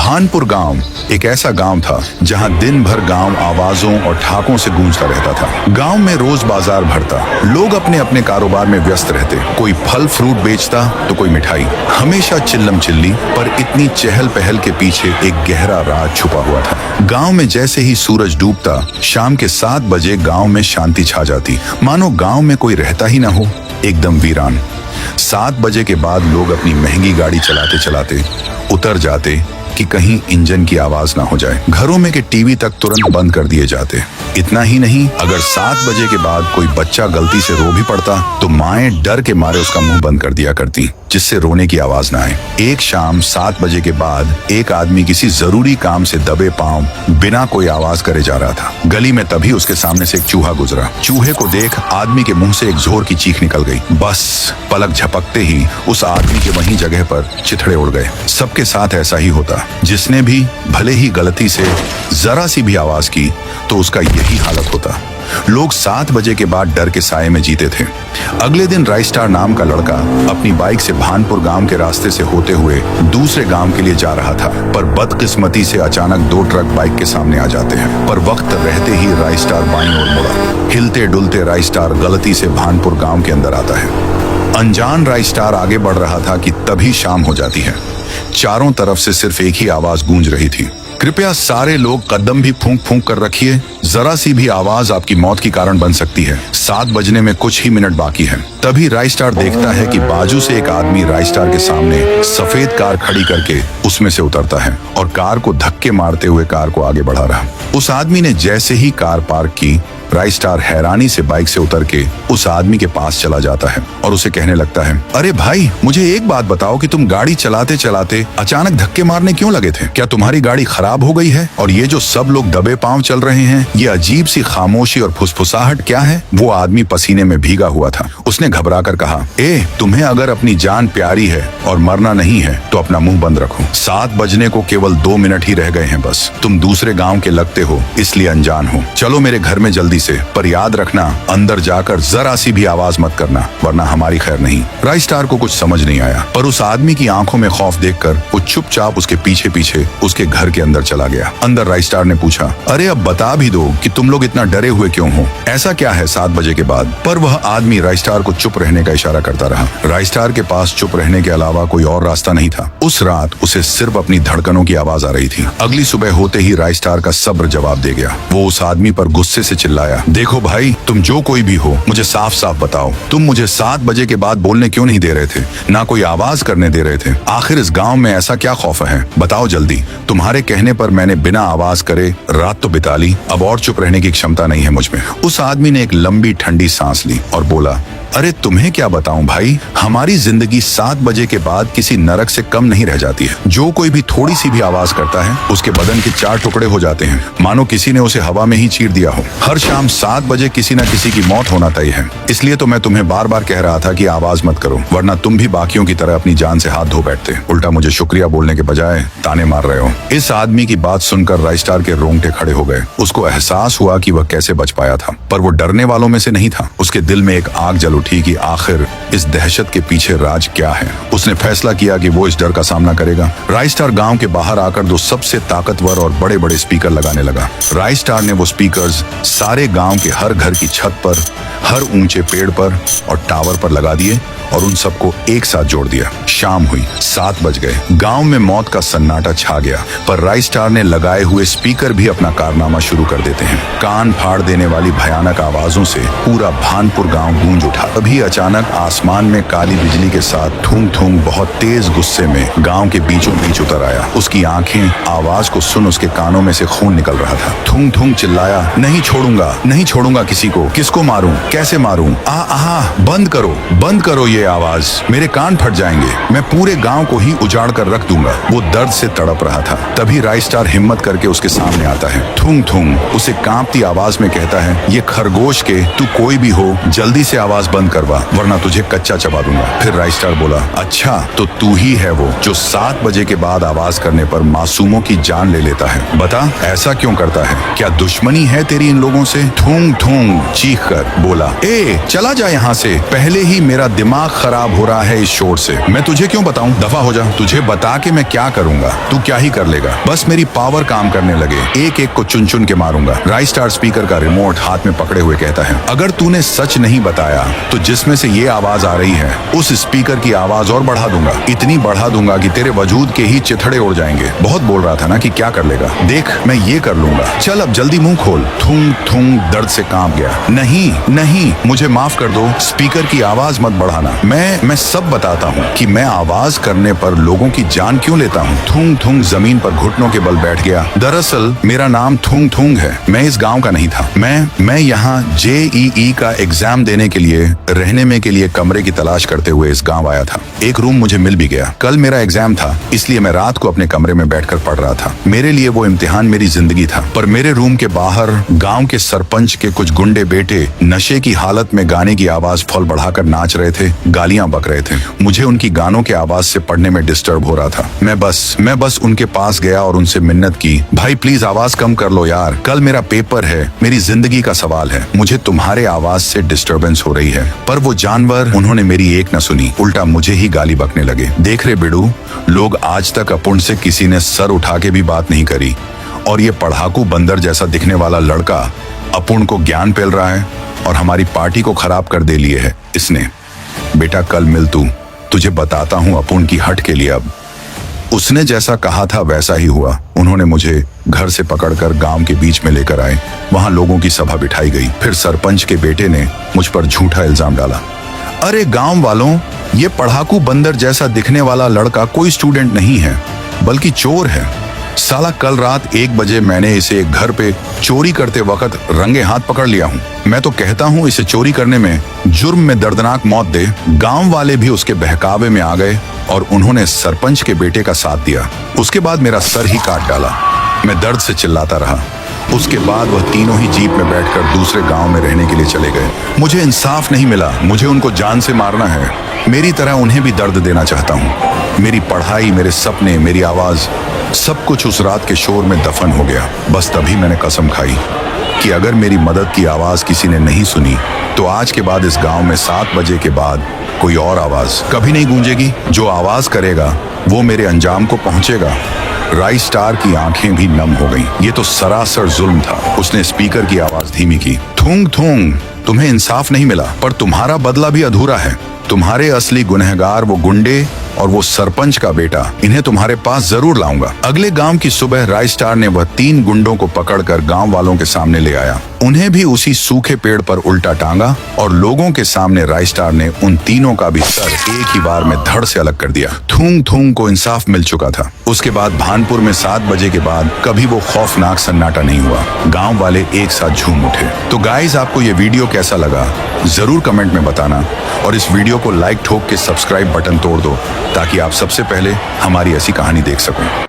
भानपुर गांव एक ऐसा गांव था जहां दिन भर गांव आवाजों और ठाकों से गूंजता रहता था। गांव में रोज बाजार भरता, लोग अपने अपने कारोबार में व्यस्त रहते। कोई फल फ्रूट बेचता तो कोई मिठाई। हमेशा चिल्लम चिल्ली, पर इतनी चहल पहल के पीछे एक गहरा राज छुपा हुआ था। गांव में जैसे ही सूरज डूबता, शाम के 7 बजे गांव में शांति छा जाती, मानो गांव में कोई रहता ही ना हो, एकदम वीरान। 7 बजे के बाद लोग अपनी महंगी गाड़ी चलाते चलाते उतर जाते कि कहीं इंजन की आवाज ना हो जाए। घरों में के टीवी तक तुरंत बंद कर दिए जाते। इतना ही नहीं, अगर 7 बजे के बाद कोई बच्चा गलती से रो भी पड़ता तो माएं डर के मारे उसका मुंह बंद कर दिया करती, जिससे रोने की आवाज ना आए। एक शाम 7 बजे के बाद एक आदमी किसी जरूरी काम से दबे पांव बिना कोई आवाज करे जा रहा था। गली में तभी उसके सामने से एक चूहा गुजरा। चूहे को देख आदमी के मुंह से एक जोर की चीख निकल गई। बस पलक झपकते ही उस आदमी के वहीं जगह पर चिथड़े उड़ गए। सबके साथ ऐसा ही होता। जिसने भी भले ही गलती से जरा सी भी आवाज की तो उसका यही हालत होता। लोग 7 बजे के बाद डर के साए में जीते थे। अगले दिन राइस्टार नाम का लड़का अपनी बाइक से भानपुर गांव के रास्ते से होते हुए दूसरे गांव के लिए जा रहा था, पर बदकिस्मती से अचानक 2 ट्रक बाइक के सामने आ जाते हैं। पर वक्त रहते ही राइस्टार बाईं ओर मुड़ा। हिलते डुलते राइस्टार गलती से भानपुर गांव के अंदर आता है। अनजान राइस्टार आगे बढ़ रहा था कि तभी शाम हो जाती है। चारों तरफ से सिर्फ एक ही आवाज गूंज रही थी, कृपया सारे लोग कदम भी फूंक फूंक कर रखिए, जरा सी भी आवाज आपकी मौत की कारण बन सकती है। 7 बजने में कुछ ही मिनट बाकी है। तभी राइस्टार देखता है कि बाजू से एक आदमी राइस्टार के सामने सफेद कार खड़ी करके उसमें से उतरता है और कार को धक्के मारते हुए कार को आगे बढ़ा रहा। उस आदमी ने जैसे ही कार पार्क की, राइस्टार हैरानी से बाइक से उतर के उस आदमी के पास चला जाता है और उसे कहने लगता है, अरे भाई, मुझे एक बात बताओ कि तुम गाड़ी चलाते चलाते अचानक धक्के मारने क्यों लगे थे? क्या तुम्हारी गाड़ी खराब हो गई है? और ये जो सब लोग दबे पांव चल रहे हैं, ये अजीब सी खामोशी और फुसफुसाहट क्या है? वो आदमी पसीने में भीगा हुआ था। उसने घबरा कर कहा, तुम्हें अगर अपनी जान प्यारी है और मरना नहीं है तो अपना मुंह बंद रखो। 7 बजने को केवल 2 मिनट ही रह गए हैं बस। तुम दूसरे गाँव के लगते हो, इसलिए अनजान हो। चलो मेरे घर में जल्दी से, पर याद रखना अंदर जाकर जरा सी भी आवाज मत करना, वरना हमारी खैर नहीं। राइस्टार को कुछ समझ नहीं आया, पर उस आदमी की आंखों में खौफ देखकर वो चुपचाप उसके पीछे पीछे उसके घर के अंदर चला गया। अंदर राइस्टार ने पूछा, अरे अब बता भी दो कि तुम लोग इतना डरे हुए क्यों हो? ऐसा क्या है 7 बजे के बाद? पर वह आदमी राइस्टार को चुप रहने का इशारा करता रहा। राइस्टार के पास चुप रहने के अलावा कोई और रास्ता नहीं था। उस रात उसे सिर्फ अपनी धड़कनों की आवाज आ रही थी। अगली सुबह होते ही राइस्टार का सब्र जवाब दे गया। वो उस आदमी पर गुस्से से चिल्लाया, देखो भाई, तुम जो कोई भी हो, मुझे साफ साफ बताओ, तुम मुझे 7 बजे के बाद बोलने क्यों नहीं दे रहे थे, ना कोई आवाज करने दे रहे थे? आखिर इस गांव में ऐसा क्या खौफ है? बताओ जल्दी। तुम्हारे कहने पर मैंने बिना आवाज करे रात तो बिता ली, अब और चुप रहने की क्षमता नहीं है मुझ में। उस आदमी ने एक लंबी ठंडी सांस ली और बोला, अरे तुम्हें क्या बताऊं भाई, हमारी जिंदगी 7 बजे के बाद किसी नरक से कम नहीं रह जाती है। जो कोई भी थोड़ी सी भी आवाज करता है, उसके बदन के 4 टुकड़े हो जाते हैं, मानो किसी ने उसे हवा में ही चीर दिया हो। हर शाम 7 बजे किसी न किसी की मौत होना तय है। इसलिए तो मैं तुम्हें बार बार कह रहा था कि आवाज मत करो, वरना तुम भी बाकियों की तरह अपनी जान से हाथ धो बैठते। उल्टा मुझे शुक्रिया बोलने के बजाय ताने मार रहे हो। इस आदमी की बात सुनकर राइस्टार के रोंगटे खड़े हो गए। उसको एहसास हुआ कि वह कैसे बच पाया था, पर वो डरने वालों में से नहीं था। उसके दिल में एक आग जल उठी कि आखिर इस दहशत के पीछे राज क्या है। उसने फैसला किया कि वो इस डर का सामना करेगा। राइस्टार गांव के बाहर आकर 2 सबसे ताकतवर और बड़े बड़े स्पीकर लगाने लगा। राइस्टार ने वो स्पीकर्स सारे गांव के हर घर की छत पर, हर ऊंचे पेड़ पर और टावर पर लगा दिए और उन सबको एक साथ जोड़ दिया। शाम हुई, 7 बज गए। गांव में मौत का सन्नाटा छा गया, पर राइस्टार ने लगाए हुए स्पीकर भी अपना कारनामा शुरू कर देते हैं। कान फाड़ देने वाली भयानक आवाजों से पूरा भानपुर गांव गूंज उठा। तभी अचानक आसमान में काली बिजली के साथ थूंग थूंग बहुत तेज गुस्से में गांव के बीचों बीच उतर आया। उसकी आंखें आवाज को सुन उसके कानों में से खून निकल रहा था। थूंग थूंग चिल्लाया, नहीं छोड़ूंगा, नहीं छोड़ूंगा किसी को। किसको मारूं, कैसे मारूं? बंद करो ये आवाज, मेरे कान फट जाएंगे, मैं पूरे गांव को ही उजाड़ कर रख दूंगा। वो दर्द से तड़प रहा था। तभी राइस्टार हिम्मत करके उसके सामने आता है। थूंग थूंग उसे कांपती आवाज में कहता है, ये खरगोश के तू कोई भी हो, जल्दी से आवाज बंद करवा, वरना तुझे कच्चा चबा दूंगा। फिर राइस्टार बोला, अच्छा तो तू ही है वो जो 7 बजे के बाद आवाज करने पर मासूमों की जान ले लेता है। बता, ऐसा क्यों करता है? क्या दुश्मनी है तेरी इन लोगों से? थूंग थूंग चीख कर बोला, ए चला जा यहाँ से, पहले ही मेरा दिमाग खराब हो रहा है इस शोर से। मैं तुझे क्यों बताऊं, दफा हो जा। तुझे बता के मैं क्या करूंगा, तू क्या ही कर लेगा। बस मेरी पावर काम करने लगे, एक एक को चुन चुन के मारूंगा। राइस्टार स्पीकर का रिमोट हाथ में पकड़े हुए कहता है, अगर तूने सच नहीं बताया तो जिसमें से ये आवाज आ रही है उस स्पीकर की आवाज और बढ़ा दूंगा, इतनी बढ़ा दूंगा कि तेरे वजूद के ही चिथड़े उड़ जाएंगे। बहुत बोल रहा था ना कि क्या कर लेगा, देख मैं ये कर लूंगा, चल अब जल्दी मुंह खोल। थूंग थूंग दर्द से कांप गया। नहीं नहीं, मुझे माफ कर दो, स्पीकर की आवाज मत बढ़ाना। मैं सब बताता हूँ कि मैं आवाज करने पर लोगों की जान क्यों लेता हूँ। थूंग थूंग जमीन पर घुटनों के बल बैठ गया। दरअसल मेरा नाम थूंग थूंग है, मैं इस गांव का नहीं था। मैं यहाँ JEE का एग्जाम देने के लिए रहने में के लिए कमरे की तलाश करते हुए इस गांव आया था। एक रूम मुझे मिल भी गया। कल मेरा एग्जाम था, इसलिए मैं रात को अपने कमरे में बैठकर पढ़ रहा था। मेरे लिए वो इम्तिहान मेरी जिंदगी था। पर मेरे रूम के बाहर गांव के सरपंच के कुछ गुंडे बेटे नशे की हालत में गाने की आवाज फुल बढ़ाकर नाच रहे थे, गालियां बक रहे थे। मुझे उनकी गानों के आवाज से पढ़ने में डिस्टर्ब हो रहा था। मैं बस उनके पास गया और उनसे मिन्नत की, भाई प्लीज आवाज कम कर लो यार, कल मेरा पेपर है, मेरी जिंदगी का सवाल है, मुझे तुम्हारे आवाज से डिस्टर्बेंस हो रही है। पर वो जानवर, उन्होंने मेरी एक न सुनी, उल्टा मुझे ही गाली बकने लगे। देख रहे बिडू, लोग आज तक अपुन से किसी ने सर उठा के भी बात नहीं करी, और ये पढ़ाकू बंदर जैसा दिखने वाला लड़का अपुन को ज्ञान पेल रहा है और हमारी पार्टी को खराब कर दे लिए है इसने। बेटा कल मिल तू, तुझे बताता हूँ अपुन की हट के लिए। अब उसने जैसा कहा था वैसा ही हुआ। उन्होंने मुझे घर से पकड़कर गांव के बीच में लेकर आए। वहां लोगों की सभा बिठाई गई। फिर सरपंच के बेटे ने मुझ पर झूठा इल्जाम डाला। अरे गांव वालों, ये पढ़ाकू बंदर जैसा दिखने वाला लड़का कोई स्टूडेंट नहीं है, बल्कि चोर है। साला कल रात 1 बजे मैंने इसे एक घर पे चोरी करते वक्त रंगे हाथ पकड़ लिया हूँ। मैं तो कहता हूँ इसे चोरी करने में, जुर्म में दर्दनाक मौत दे। गांव वाले भी उसके बहकावे में आ गए और उन्होंने सरपंच के बेटे का साथ दिया। उसके बाद मेरा सर ही काट डाला। मैं दर्द से चिल्लाता रहा। उसके बाद वह तीनों ही जीप में बैठकर दूसरे गांव में रहने के लिए चले गए। मुझे इंसाफ नहीं मिला, मुझे उनको जान से मारना है। मेरी तरह उन्हें भी दर्द देना चाहता हूँ। मेरी पढ़ाई, मेरे सपने, मेरी आवाज, सब कुछ उस रात के शोर में दफन हो गया। बस तभी मैंने कसम खाई कि अगर मेरी मदद की आवाज किसी ने नहीं सुनी तो आज के बाद इस गांव में 7 बजे के बाद कोई और आवाज कभी नहीं गूंजेगी। जो आवाज करेगा वो मेरे अंजाम को पहुंचेगा। राइस्टार की आंखें भी नम हो गईं। ये तो सरासर जुल्म था। उसने स्पीकर की आवाज धीमी की। थूंग थूंग, तुम्हें इंसाफ नहीं मिला, पर तुम्हारा बदला भी अधूरा है। तुम्हारे असली गुनहगार वो गुंडे और वो सरपंच का बेटा, इन्हें तुम्हारे पास जरूर लाऊंगा। अगले गांव की सुबह राइस्टार ने वह 3 गुंडों को पकड़कर गांव वालों के सामने ले आया। उन्हें भी उसी सूखे पेड़ पर उल्टा टांगा और लोगों के सामने राइस्टार ने उन तीनों का भी सर एक ही बार में धड़ से अलग कर दिया। थूंग थूंग को इंसाफ मिल चुका था। उसके बाद भानपुर में 7 बजे के बाद कभी वो खौफनाक सन्नाटा नहीं हुआ। गांव वाले एक साथ झूम उठे। तो गाइस, आपको ये वीडियो कैसा लगा जरूर कमेंट में बताना, और इस वीडियो को लाइक ठोक के सब्सक्राइब बटन तोड़ दो ताकि आप सबसे पहले हमारी ऐसी कहानी देख सको।